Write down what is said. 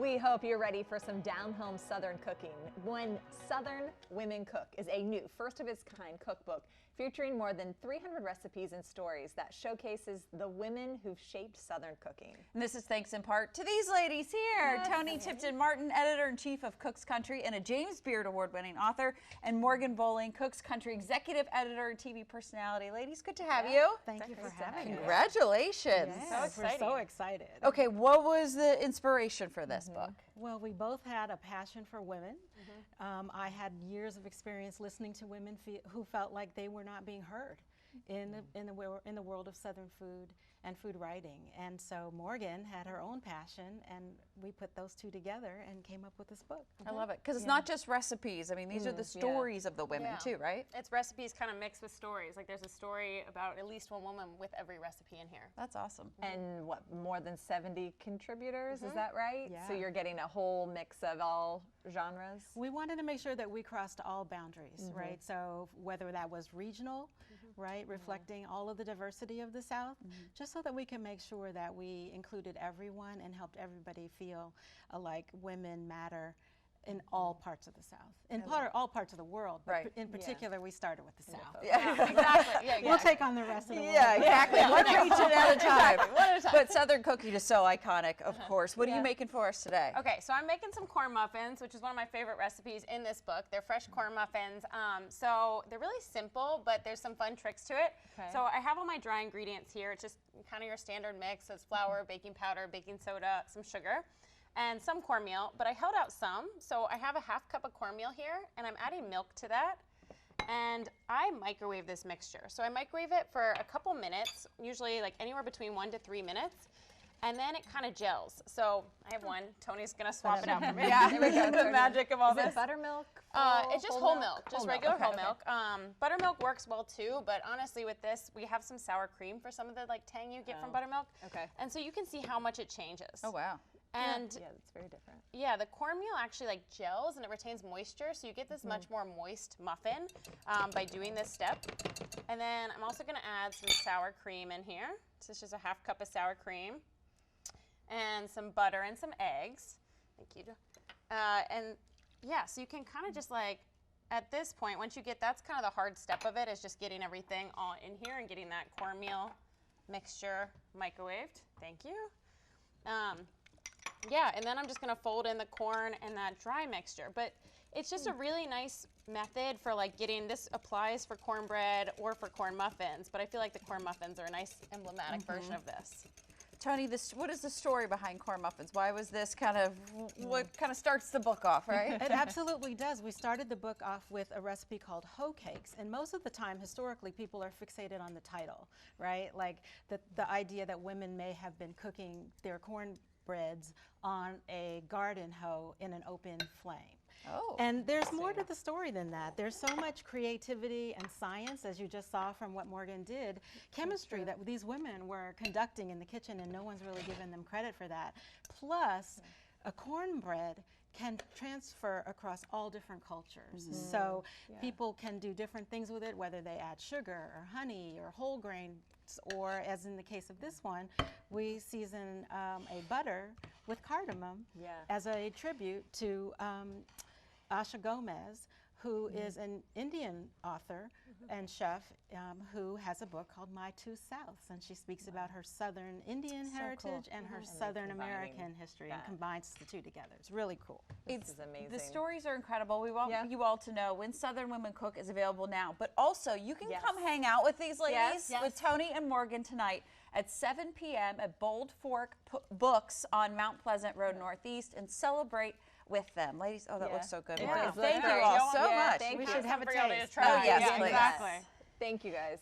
We hope you're ready for some down-home Southern cooking. When Southern Women Cook is a new, first-of-its-kind cookbook featuring more than 300 recipes and stories that showcases the women who've shaped Southern cooking. And this is thanks in part to these ladies here. Yes. Toni Tipton-Martin, Editor-in-Chief of Cook's Country and a James Beard Award-winning author, and Morgan Bolling, Cook's Country Executive Editor and TV personality. Ladies, good to have you. Thank you for having me. Congratulations. Yes, we're so excited. Okay, what was the inspiration for this book? Well, we both had a passion for women. I had years of experience listening to women who felt like they were not being heard in the world of Southern food and food writing. And so Morgan had her own passion, and we put those two together and came up with this book. I love it, because it's not just recipes. I mean, these are the stories of the women too, right? It's recipes kind of mixed with stories. Like there's a story about at least one woman with every recipe in here. That's awesome. And what, more than 70 contributors, is that right? Yeah. So you're getting a whole mix of all genres? We wanted to make sure that we crossed all boundaries, right? So whether that was regional, right, reflecting all of the diversity of the South, just so that we can make sure that we included everyone and helped everybody feel like women matter in all parts of the South, in all parts of the world, but in particular, we started with the South. Yeah, exactly. Yeah, We'll take on the rest of the world. Yeah, exactly. One region at a time. But Southern cooking is so iconic, of course. What are you making for us today? Okay, so I'm making some corn muffins, which is one of my favorite recipes in this book. They're fresh corn muffins. So they're really simple, but there's some fun tricks to it. Okay. So I have all my dry ingredients here. It's just kind of your standard mix. So it's flour, baking powder, baking soda, some sugar, and some cornmeal, but I held out some. So I have a half cup of cornmeal here, and I'm adding milk to that. And I microwave this mixture. So I microwave it for a couple minutes, usually like anywhere between 1 to 3 minutes. And then it kind of gels. So I have one. Tony's gonna swap it out for me. Yeah, here we go. The magic of all this. Is it buttermilk? It's just whole milk, just regular whole Okay. milk. Buttermilk works well too, but honestly with this, we have some sour cream for some of the like tang you get from buttermilk. Okay. And so you can see how much it changes. Oh, wow. And yeah, it's very different. yeah, the cornmeal actually like gels and it retains moisture, so you get this much more moist muffin by doing this step. And then I'm also gonna add some sour cream in here. So it's just a half cup of sour cream. And some butter and some eggs. Thank you. And yeah, so you can kind of just like, at this point, once you get, that's kind of the hard step of it, is just getting everything all in here and getting that cornmeal mixture microwaved. Thank you. Yeah, and then I'm just gonna fold in the corn and that dry mixture. But it's just a really nice method for like getting, this applies for cornbread or for corn muffins, but I feel like the corn muffins are a nice emblematic version of this. Toni, what is the story behind corn muffins? Why was this kind of what kind of starts the book off, right? It absolutely does. We started the book off with a recipe called hoe cakes, and most of the time, historically, people are fixated on the title, right? Like the idea that women may have been cooking their cornbreads on a garden hoe in an open flame. Oh, and there's more to the story than that. There's so much creativity and science, as you just saw from what Morgan did, chemistry that these women were conducting in the kitchen, and no one's really given them credit for that. Plus, a cornbread can transfer across all different cultures. So people can do different things with it, whether they add sugar or honey or whole grains, or as in the case of this one, we season a butter with cardamom as a tribute to Asha Gomez, who is an Indian author and chef who has a book called My Two Souths, and she speaks about her Southern Indian heritage and her Southern American history and combines the two together. It's really cool. This is amazing. The stories are incredible. We want you all to know When Southern Women Cook is available now, but also you can come hang out with these ladies, with Toni and Morgan tonight at 7 p.m. at Bold Fork Books on Mount Pleasant Road Northeast and celebrate with them. Ladies, oh, that looks so good. Yeah. Thank you all so much. We should have a taste. Oh, yes, please. Exactly. Thank you guys.